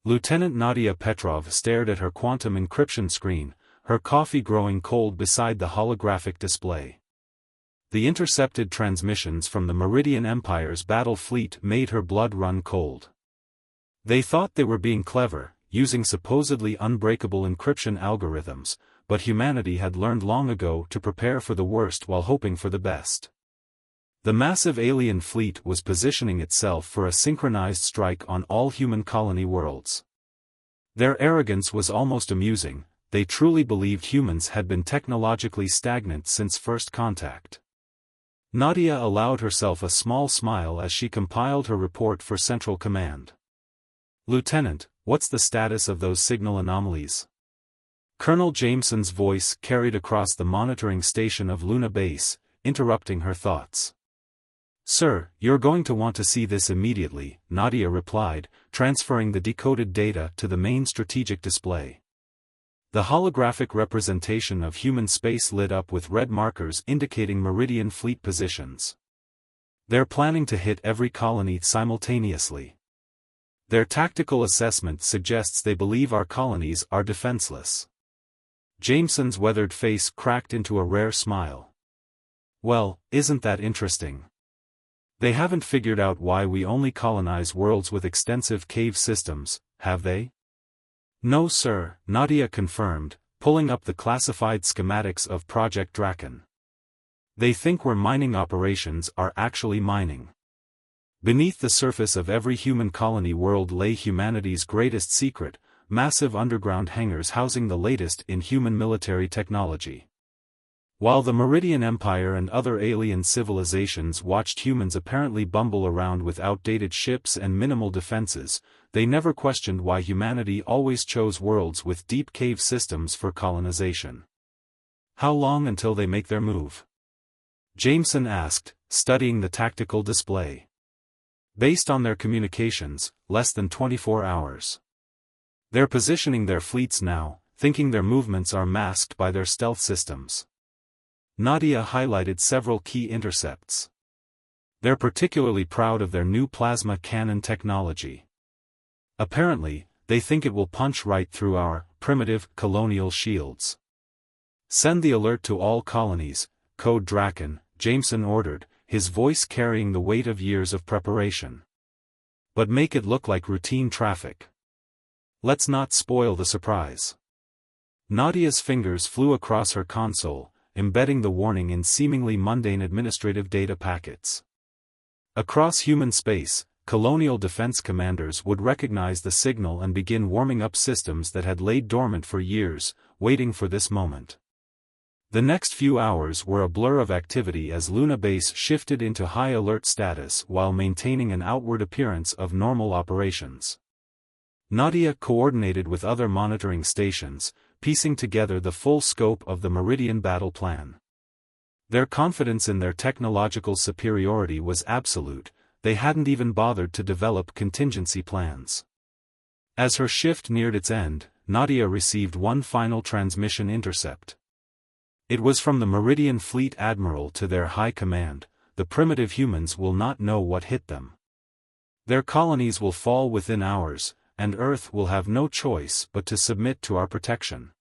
Lieutenant Nadia Petrov stared at her quantum encryption screen, her coffee growing cold beside the holographic display. The intercepted transmissions from the Meridian Empire's battle fleet made her blood run cold. They thought they were being clever, using supposedly unbreakable encryption algorithms, but humanity had learned long ago to prepare for the worst while hoping for the best. The massive alien fleet was positioning itself for a synchronized strike on all human colony worlds. Their arrogance was almost amusing. They truly believed humans had been technologically stagnant since first contact. Nadia allowed herself a small smile as she compiled her report for Central Command. "Lieutenant, what's the status of those signal anomalies?" Colonel Jameson's voice carried across the monitoring station of Luna Base, interrupting her thoughts. "Sir, you're going to want to see this immediately," Nadia replied, transferring the decoded data to the main strategic display. The holographic representation of human space lit up with red markers indicating Meridian fleet positions. They're planning to hit every colony simultaneously. Their tactical assessment suggests they believe our colonies are defenseless. Jameson's weathered face cracked into a rare smile. "Well, isn't that interesting? They haven't figured out why we only colonize worlds with extensive cave systems, have they?" "No sir," Nadia confirmed, pulling up the classified schematics of Project Draken. "They think we're mining operations are actually mining. Beneath the surface of every human colony world lay humanity's greatest secret, massive underground hangars housing the latest in human military technology. While the Meridian Empire and other alien civilizations watched humans apparently bumble around with outdated ships and minimal defenses, they never questioned why humanity always chose worlds with deep cave systems for colonization." "How long until they make their move?" Jameson asked, studying the tactical display. "Based on their communications, less than 24 hours. They're positioning their fleets now, thinking their movements are masked by their stealth systems." Nadia highlighted several key intercepts. "They're particularly proud of their new plasma cannon technology. Apparently, they think it will punch right through our primitive colonial shields. Send the alert to all colonies, Code Draken," Jameson ordered, his voice carrying the weight of years of preparation. "But make it look like routine traffic. Let's not spoil the surprise." Nadia's fingers flew across her console, embedding the warning in seemingly mundane administrative data packets. Across human space, colonial defense commanders would recognize the signal and begin warming up systems that had laid dormant for years, waiting for this moment. The next few hours were a blur of activity as Luna Base shifted into high alert status while maintaining an outward appearance of normal operations. Nadia coordinated with other monitoring stations, piecing together the full scope of the Meridian battle plan. Their confidence in their technological superiority was absolute. They hadn't even bothered to develop contingency plans. As her shift neared its end, Nadia received one final transmission intercept. It was from the Meridian Fleet Admiral to their high command. "The primitive humans will not know what hit them. Their colonies will fall within hours, and Earth will have no choice but to submit to our protection."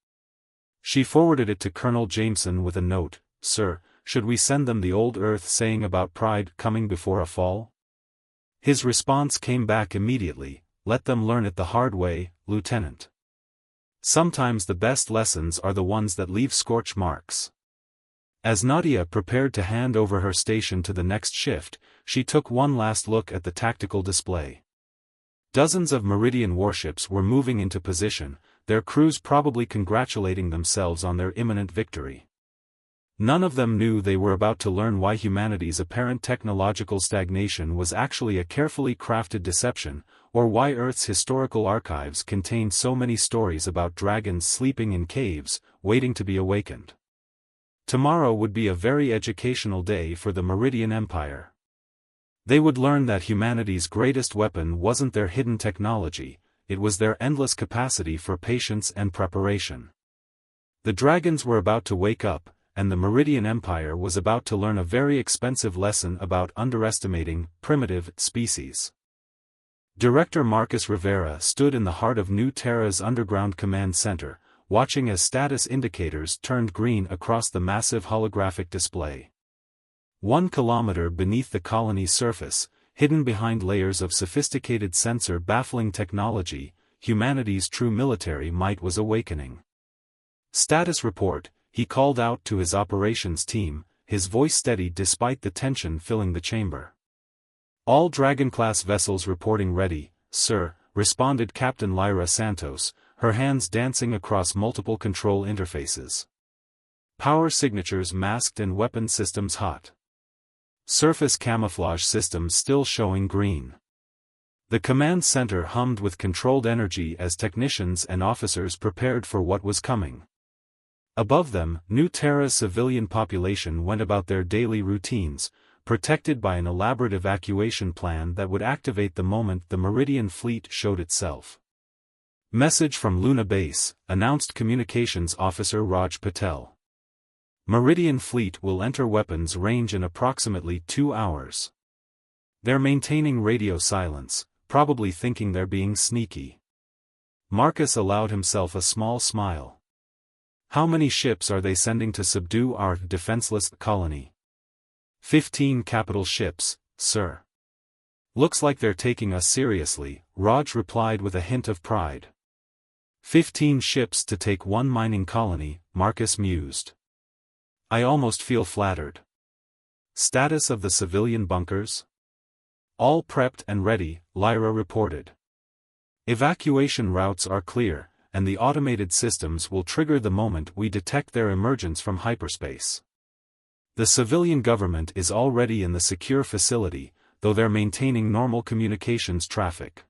She forwarded it to Colonel Jameson with a note, "Sir, should we send them the old Earth saying about pride coming before a fall?" His response came back immediately, "Let them learn it the hard way, Lieutenant. Sometimes the best lessons are the ones that leave scorch marks." As Nadia prepared to hand over her station to the next shift, she took one last look at the tactical display. Dozens of Meridian warships were moving into position, their crews probably congratulating themselves on their imminent victory. None of them knew they were about to learn why humanity's apparent technological stagnation was actually a carefully crafted deception, or why Earth's historical archives contained so many stories about dragons sleeping in caves, waiting to be awakened. Tomorrow would be a very educational day for the Meridian Empire. They would learn that humanity's greatest weapon wasn't their hidden technology, it was their endless capacity for patience and preparation. The dragons were about to wake up, and the Meridian Empire was about to learn a very expensive lesson about underestimating primitive species. Director Marcus Rivera stood in the heart of New Terra's underground command center, watching as status indicators turned green across the massive holographic display. 1 kilometer beneath the colony's surface, hidden behind layers of sophisticated sensor-baffling technology, humanity's true military might was awakening. Status report, he called out to his operations team, his voice steady despite the tension filling the chamber. All Dragon-class vessels reporting ready, sir, responded Captain Lyra Santos, her hands dancing across multiple control interfaces. Power signatures masked and weapon systems hot. Surface camouflage systems still showing green. The command center hummed with controlled energy as technicians and officers prepared for what was coming. Above them, New Terra's civilian population went about their daily routines, protected by an elaborate evacuation plan that would activate the moment the Meridian fleet showed itself. Message from Luna Base, announced Communications Officer Raj Patel. Meridian fleet will enter weapons range in approximately 2 hours. They're maintaining radio silence, probably thinking they're being sneaky. Marcus allowed himself a small smile. How many ships are they sending to subdue our defenseless colony? 15 capital ships, sir. Looks like they're taking us seriously, Raj replied with a hint of pride. 15 ships to take 1 mining colony, Marcus mused. I almost feel flattered. Status of the civilian bunkers? All prepped and ready, Lyra reported. Evacuation routes are clear, and the automated systems will trigger the moment we detect their emergence from hyperspace. The civilian government is already in the secure facility, though they're maintaining normal communications traffic.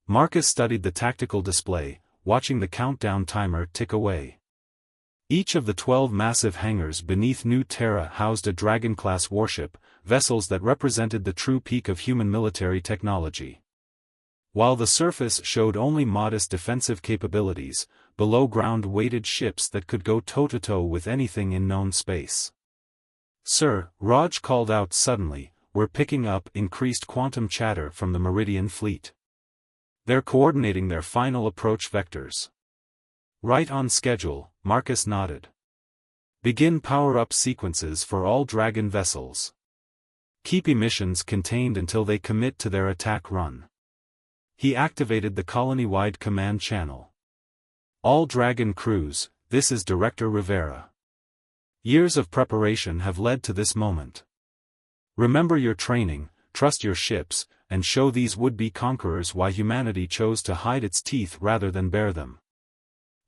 Marcus studied the tactical display, watching the countdown timer tick away. Each of the 12 massive hangars beneath New Terra housed a Dragon-class warship, vessels that represented the true peak of human military technology. While the surface showed only modest defensive capabilities, below-ground weighted ships that could go toe-to-toe with anything in known space. Sir, Raj called out suddenly, we're picking up increased quantum chatter from the Meridian fleet. They're coordinating their final approach vectors. Right on schedule, Marcus nodded. Begin power-up sequences for all Dragon vessels. Keep emissions contained until they commit to their attack run. He activated the colony-wide command channel. All Dragon crews, this is Director Rivera. Years of preparation have led to this moment. Remember your training, trust your ships, and show these would-be conquerors why humanity chose to hide its teeth rather than bare them.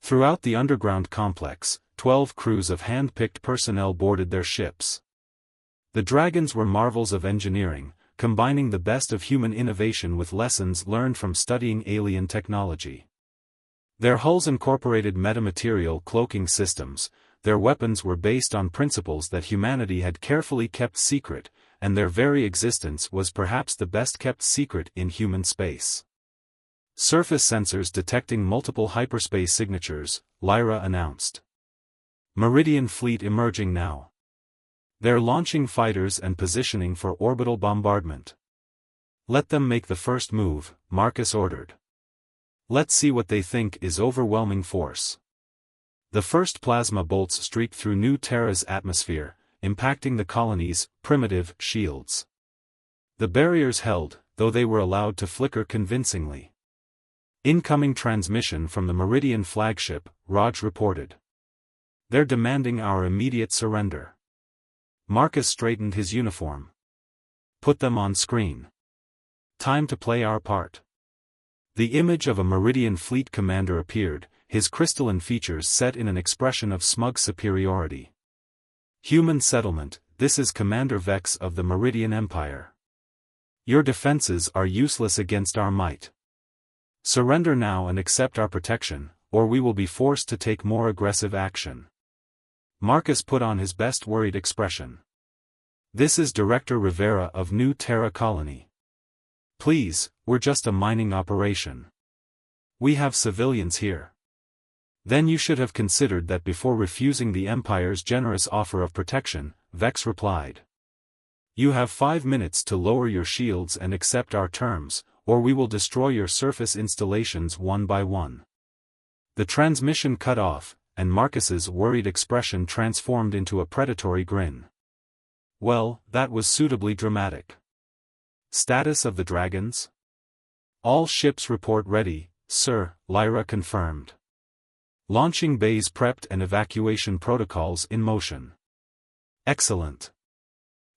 Throughout the underground complex, 12 crews of hand-picked personnel boarded their ships. The Dragons were marvels of engineering, combining the best of human innovation with lessons learned from studying alien technology. Their hulls incorporated metamaterial cloaking systems, their weapons were based on principles that humanity had carefully kept secret, and their very existence was perhaps the best-kept secret in human space. Surface sensors detecting multiple hyperspace signatures, Lyra announced. Meridian fleet emerging now. They're launching fighters and positioning for orbital bombardment. Let them make the first move, Marcus ordered. Let's see what they think is overwhelming force. The first plasma bolts streaked through New Terra's atmosphere, impacting the colony's primitive shields. The barriers held, though they were allowed to flicker convincingly. Incoming transmission from the Meridian flagship, Raj reported. They're demanding our immediate surrender. Marcus straightened his uniform. Put them on screen. Time to play our part. The image of a Meridian fleet commander appeared, his crystalline features set in an expression of smug superiority. Human settlement, this is Commander Vex of the Meridian Empire. Your defenses are useless against our might. Surrender now and accept our protection, or we will be forced to take more aggressive action. Marcus put on his best worried expression. This is Director Rivera of New Terra Colony. Please, we're just a mining operation. We have civilians here. Then you should have considered that before refusing the Empire's generous offer of protection, Vex replied. You have 5 minutes to lower your shields and accept our terms, or we will destroy your surface installations one by one. The transmission cut off, and Marcus's worried expression transformed into a predatory grin. Well, that was suitably dramatic. Status of the dragons? All ships report ready, sir, Lyra confirmed. Launching bays prepped and evacuation protocols in motion. Excellent.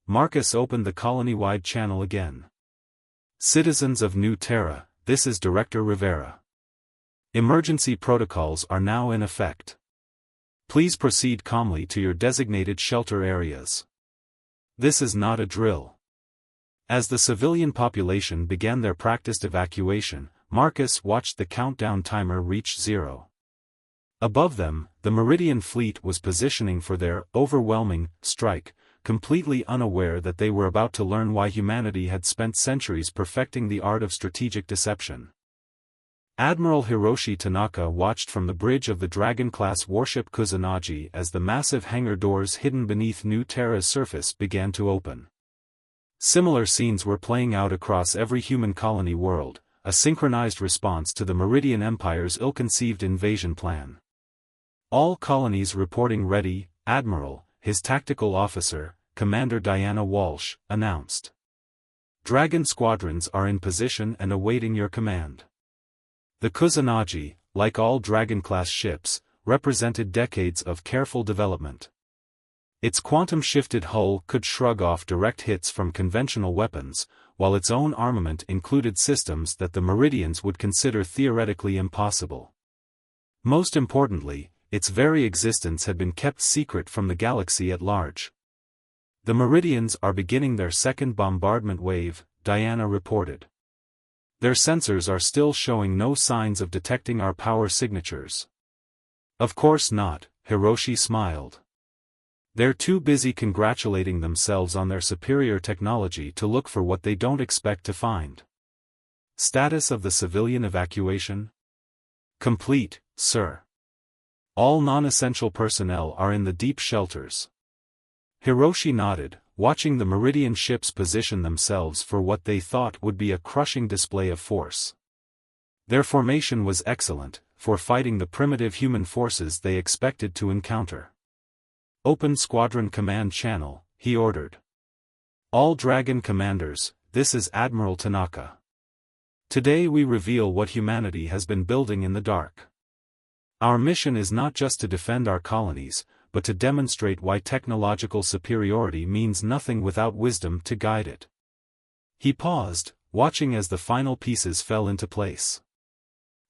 Marcus opened the colony-wide channel again. Citizens of New Terra, this is Director Rivera. Emergency protocols are now in effect. Please proceed calmly to your designated shelter areas. This is not a drill. As the civilian population began their practiced evacuation, Marcus watched the countdown timer reach 0. Above them, the Meridian fleet was positioning for their overwhelming strike, completely unaware that they were about to learn why humanity had spent centuries perfecting the art of strategic deception. Admiral Hiroshi Tanaka watched from the bridge of the Dragon-class warship Kusanagi as the massive hangar doors hidden beneath New Terra's surface began to open. Similar scenes were playing out across every human colony world, a synchronized response to the Meridian Empire's ill-conceived invasion plan. All colonies reporting ready, Admiral, his tactical officer, Commander Diana Walsh, announced. Dragon squadrons are in position and awaiting your command. The Kusanagi, like all Dragon-class ships, represented decades of careful development. Its quantum-shifted hull could shrug off direct hits from conventional weapons, while its own armament included systems that the Meridians would consider theoretically impossible. Most importantly, its very existence had been kept secret from the galaxy at large. The Meridians are beginning their second bombardment wave, Diana reported. Their sensors are still showing no signs of detecting our power signatures. Of course not, Hiroshi smiled. They're too busy congratulating themselves on their superior technology to look for what they don't expect to find. Status of the civilian evacuation? Complete, sir. All non-essential personnel are in the deep shelters. Hiroshi nodded, watching the Meridian ships position themselves for what they thought would be a crushing display of force. Their formation was excellent, for fighting the primitive human forces they expected to encounter. Open Squadron Command Channel, he ordered. All Dragon Commanders, this is Admiral Tanaka. Today we reveal what humanity has been building in the dark. Our mission is not just to defend our colonies, but to demonstrate why technological superiority means nothing without wisdom to guide it. He paused, watching as the final pieces fell into place.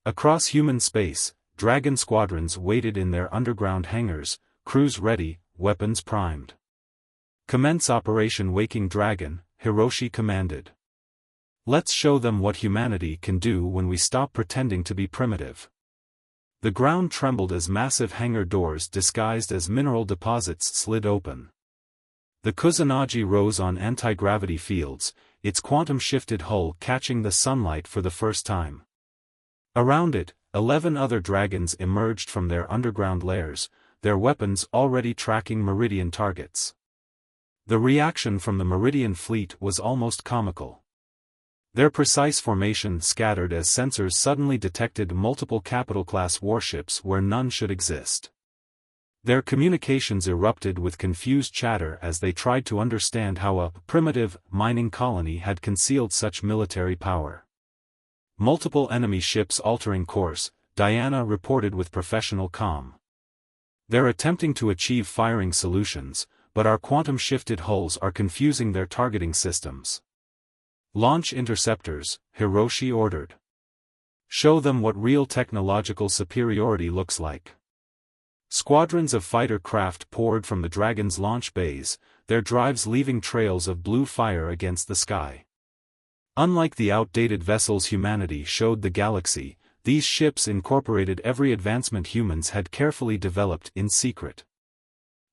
Across human space, Dragon squadrons waited in their underground hangars, crews ready, weapons primed. Commence Operation Waking Dragon, Hiroshi commanded. Let's show them what humanity can do when we stop pretending to be primitive. The ground trembled as massive hangar doors disguised as mineral deposits slid open. The Kusanagi rose on anti-gravity fields, its quantum-shifted hull catching the sunlight for the first time. Around it, 11 other dragons emerged from their underground lairs, their weapons already tracking Meridian targets. The reaction from the Meridian fleet was almost comical. Their precise formation scattered as sensors suddenly detected multiple capital-class warships where none should exist. Their communications erupted with confused chatter as they tried to understand how a primitive mining colony had concealed such military power. Multiple enemy ships altering course, Diana reported with professional calm. They're attempting to achieve firing solutions, but our quantum-shifted hulls are confusing their targeting systems. Launch interceptors, Hiroshi ordered. Show them what real technological superiority looks like. Squadrons of fighter craft poured from the Dragon's launch bays, their drives leaving trails of blue fire against the sky. Unlike the outdated vessels humanity showed the galaxy, these ships incorporated every advancement humans had carefully developed in secret.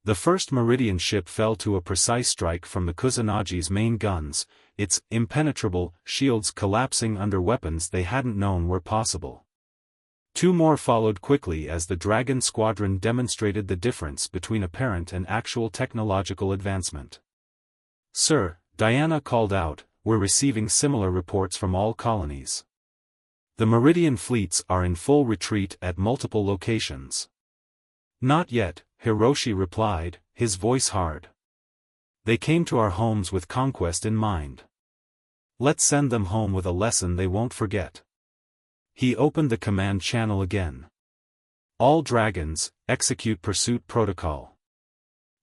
The first Meridian ship fell to a precise strike from the Kusanagi's main guns, its impenetrable shields collapsing under weapons they hadn't known were possible. Two more followed quickly as the Dragon Squadron demonstrated the difference between apparent and actual technological advancement. Sir, Diana called out, we're receiving similar reports from all colonies. The Meridian fleets are in full retreat at multiple locations. Not yet, Hiroshi replied, his voice hard. They came to our homes with conquest in mind. Let's send them home with a lesson they won't forget. He opened the command channel again. All dragons, execute pursuit protocol.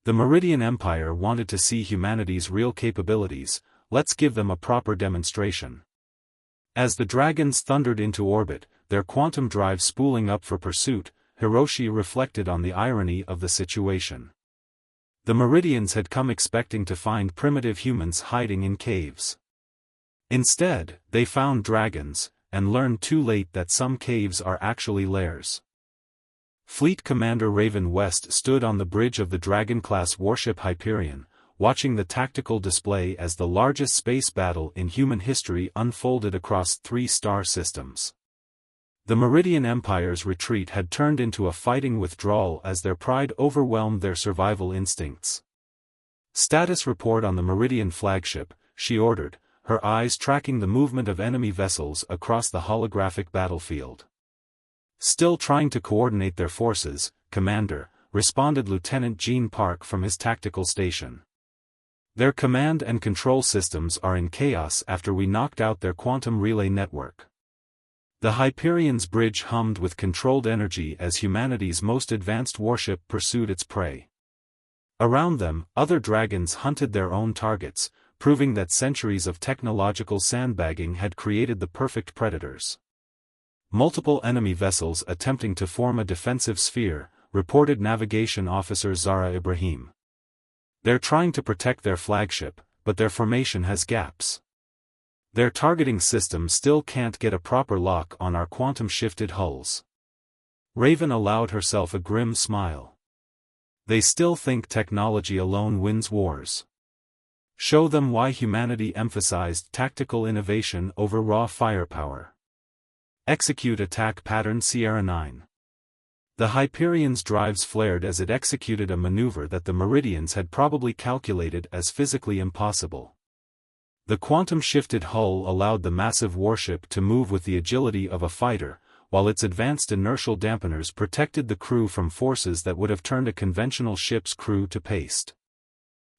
The Meridian Empire wanted to see humanity's real capabilities, let's give them a proper demonstration. As the dragons thundered into orbit, their quantum drive spooling up for pursuit, Hiroshi reflected on the irony of the situation. The Meridians had come expecting to find primitive humans hiding in caves. Instead, they found dragons, and learned too late that some caves are actually lairs. Fleet Commander Raven West stood on the bridge of the Dragon-class warship Hyperion, watching the tactical display as the largest space battle in human history unfolded across 3 star systems. The Meridian Empire's retreat had turned into a fighting withdrawal as their pride overwhelmed their survival instincts. Status report on the Meridian flagship, she ordered, her eyes tracking the movement of enemy vessels across the holographic battlefield. Still trying to coordinate their forces, Commander, responded Lieutenant Gene Park from his tactical station. Their command and control systems are in chaos after we knocked out their quantum relay network. The Hyperion's bridge hummed with controlled energy as humanity's most advanced warship pursued its prey. Around them, other dragons hunted their own targets, proving that centuries of technological sandbagging had created the perfect predators. Multiple enemy vessels attempting to form a defensive sphere, reported Navigation Officer Zara Ibrahim. They're trying to protect their flagship, but their formation has gaps. Their targeting system still can't get a proper lock on our quantum-shifted hulls. Raven allowed herself a grim smile. They still think technology alone wins wars. Show them why humanity emphasized tactical innovation over raw firepower. Execute attack pattern Sierra 9. The Hyperion's drives flared as it executed a maneuver that the Meridians had probably calculated as physically impossible. The quantum-shifted hull allowed the massive warship to move with the agility of a fighter, while its advanced inertial dampeners protected the crew from forces that would have turned a conventional ship's crew to paste.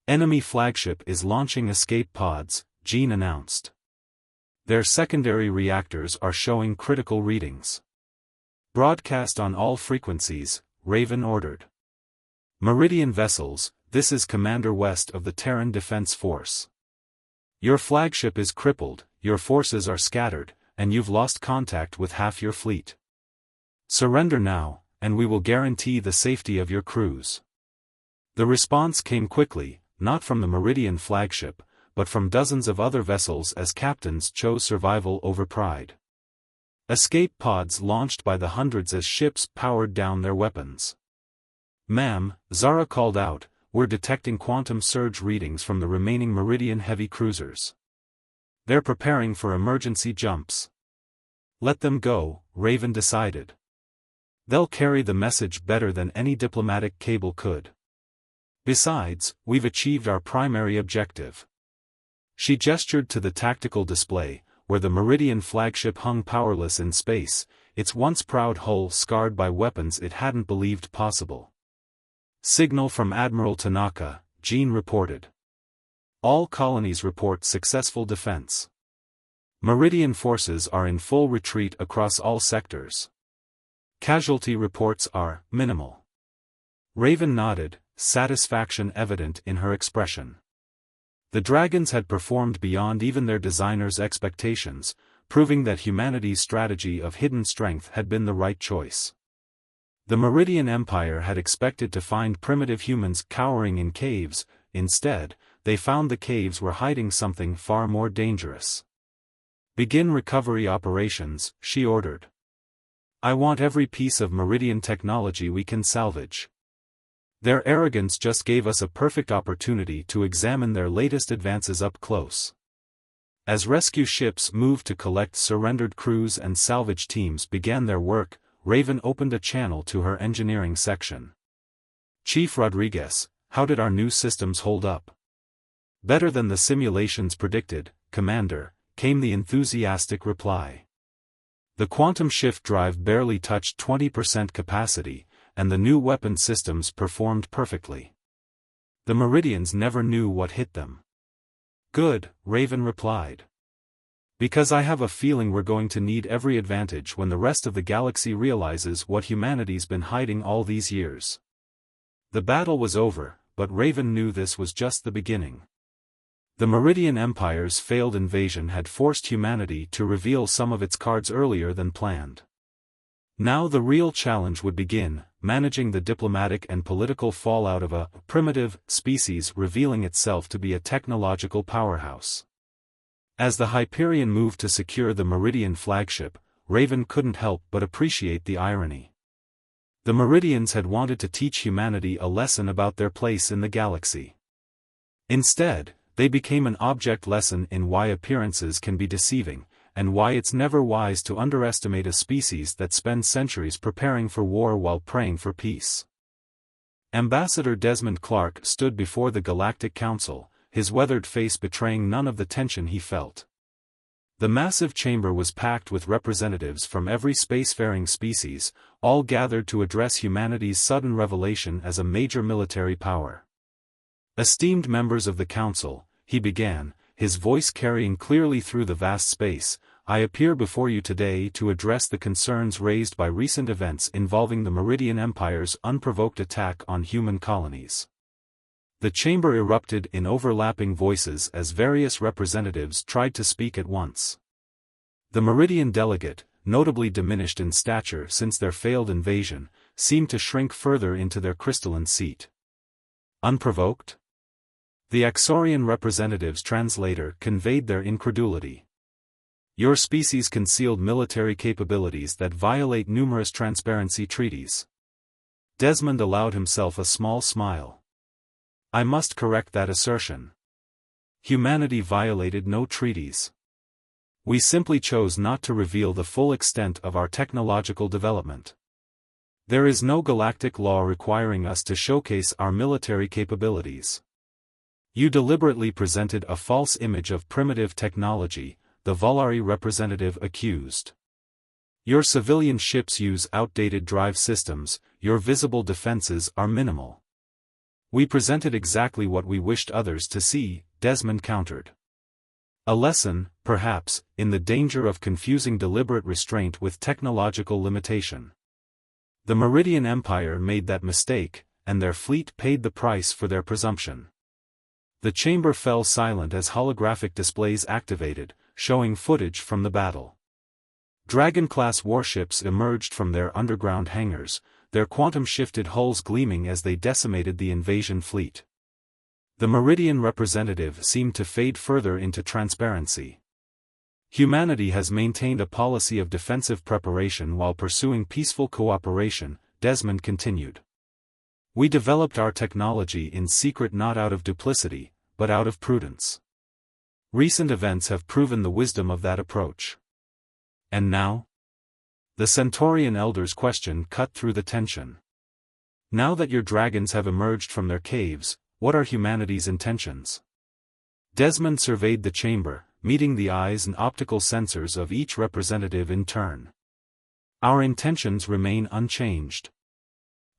Enemy flagship is launching escape pods, Gene announced. Their secondary reactors are showing critical readings. Broadcast on all frequencies, Raven ordered. Meridian vessels, this is Commander West of the Terran Defense Force. Your flagship is crippled, your forces are scattered, and you've lost contact with half your fleet. Surrender now, and we will guarantee the safety of your crews. The response came quickly, not from the Meridian flagship, but from dozens of other vessels as captains chose survival over pride. Escape pods launched by the hundreds as ships powered down their weapons. Ma'am, Zara called out, we're detecting quantum surge readings from the remaining Meridian heavy cruisers. They're preparing for emergency jumps. Let them go, Raven decided. They'll carry the message better than any diplomatic cable could. Besides, we've achieved our primary objective. She gestured to the tactical display, where the Meridian flagship hung powerless in space, its once proud hull scarred by weapons it hadn't believed possible. Signal from Admiral Tanaka, Gene reported. All colonies report successful defense. Meridian forces are in full retreat across all sectors. Casualty reports are minimal. Raven nodded, satisfaction evident in her expression. The dragons had performed beyond even their designers' expectations, proving that humanity's strategy of hidden strength had been the right choice. The Meridian Empire had expected to find primitive humans cowering in caves, instead, they found the caves were hiding something far more dangerous. Begin recovery operations, she ordered. I want every piece of Meridian technology we can salvage. Their arrogance just gave us a perfect opportunity to examine their latest advances up close. As rescue ships moved to collect surrendered crews and salvage teams began their work, Raven opened a channel to her engineering section. Chief Rodriguez, how did our new systems hold up? Better than the simulations predicted, Commander," came the enthusiastic reply. The quantum shift drive barely touched 20% capacity, and the new weapon systems performed perfectly. The Meridians never knew what hit them. "Good," Raven replied. "Because I have a feeling we're going to need every advantage when the rest of the galaxy realizes what humanity's been hiding all these years." The battle was over, but Raven knew this was just the beginning. The Meridian Empire's failed invasion had forced humanity to reveal some of its cards earlier than planned. Now the real challenge would begin, managing the diplomatic and political fallout of a primitive species revealing itself to be a technological powerhouse. As the Hyperion moved to secure the Meridian flagship, Raven couldn't help but appreciate the irony. The Meridians had wanted to teach humanity a lesson about their place in the galaxy. Instead, they became an object lesson in why appearances can be deceiving, and why it's never wise to underestimate a species that spends centuries preparing for war while praying for peace. Ambassador Desmond Clark stood before the Galactic Council, his weathered face betraying none of the tension he felt. The massive chamber was packed with representatives from every spacefaring species, all gathered to address humanity's sudden revelation as a major military power. "Esteemed members of the Council," he began, his voice carrying clearly through the vast space, "I appear before you today to address the concerns raised by recent events involving the Meridian Empire's unprovoked attack on human colonies." The chamber erupted in overlapping voices as various representatives tried to speak at once. The Meridian delegate, notably diminished in stature since their failed invasion, seemed to shrink further into their crystalline seat. "Unprovoked?" The Axorian representative's translator conveyed their incredulity. "Your species concealed military capabilities that violate numerous transparency treaties." Desmond allowed himself a small smile. "I must correct that assertion. Humanity violated no treaties. We simply chose not to reveal the full extent of our technological development. There is no galactic law requiring us to showcase our military capabilities. You deliberately presented a false image of primitive technology," the Volari representative accused. "Your civilian ships use outdated drive systems, your visible defenses are minimal." "We presented exactly what we wished others to see," Desmond countered. "A lesson, perhaps, in the danger of confusing deliberate restraint with technological limitation. The Meridian Empire made that mistake, and their fleet paid the price for their presumption." The chamber fell silent as holographic displays activated, showing footage from the battle. Dragon-class warships emerged from their underground hangars, their quantum-shifted hulls gleaming as they decimated the invasion fleet. The Meridian representative seemed to fade further into transparency. "Humanity has maintained a policy of defensive preparation while pursuing peaceful cooperation," Desmond continued. "We developed our technology in secret not out of duplicity, but out of prudence. Recent events have proven the wisdom of that approach." "And now?" The Centaurian elder's question cut through the tension. "Now that your dragons have emerged from their caves, what are humanity's intentions?" Desmond surveyed the chamber, meeting the eyes and optical sensors of each representative in turn. "Our intentions remain unchanged.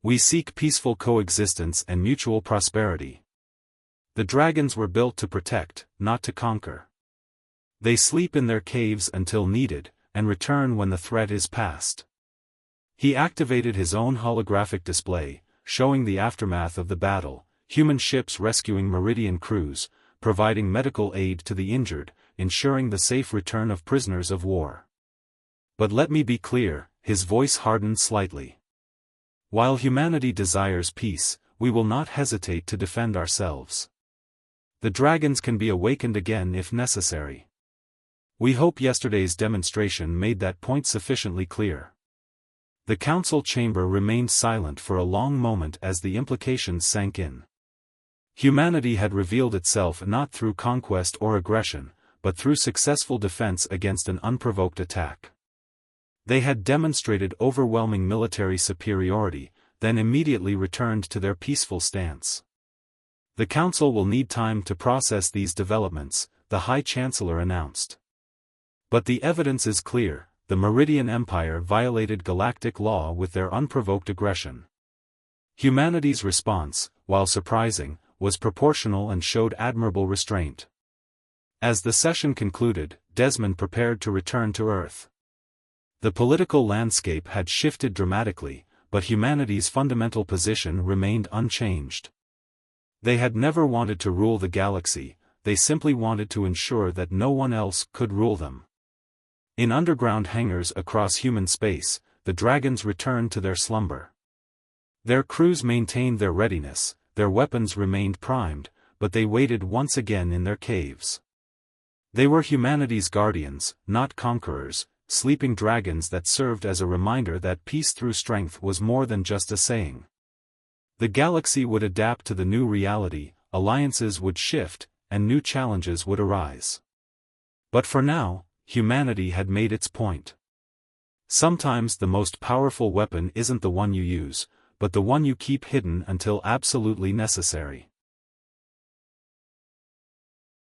We seek peaceful coexistence and mutual prosperity. The dragons were built to protect, not to conquer. They sleep in their caves until needed, and return when the threat is past." He activated his own holographic display, showing the aftermath of the battle, human ships rescuing Meridian crews, providing medical aid to the injured, ensuring the safe return of prisoners of war. "But let me be clear," his voice hardened slightly. "While humanity desires peace, we will not hesitate to defend ourselves. The dragons can be awakened again if necessary. We hope yesterday's demonstration made that point sufficiently clear." The council chamber remained silent for a long moment as the implications sank in. Humanity had revealed itself not through conquest or aggression, but through successful defense against an unprovoked attack. They had demonstrated overwhelming military superiority, then immediately returned to their peaceful stance. The Council will need time to process these developments, the High Chancellor announced. But the evidence is clear, the Meridian Empire violated galactic law with their unprovoked aggression. Humanity's response, while surprising, was proportional and showed admirable restraint. As the session concluded, Desmond prepared to return to Earth. The political landscape had shifted dramatically, but humanity's fundamental position remained unchanged. They had never wanted to rule the galaxy, they simply wanted to ensure that no one else could rule them. In underground hangars across human space, the dragons returned to their slumber. Their crews maintained their readiness, their weapons remained primed, but they waited once again in their caves. They were humanity's guardians, not conquerors, sleeping dragons that served as a reminder that peace through strength was more than just a saying. The galaxy would adapt to the new reality, alliances would shift, and new challenges would arise. But for now, humanity had made its point. Sometimes the most powerful weapon isn't the one you use, but the one you keep hidden until absolutely necessary.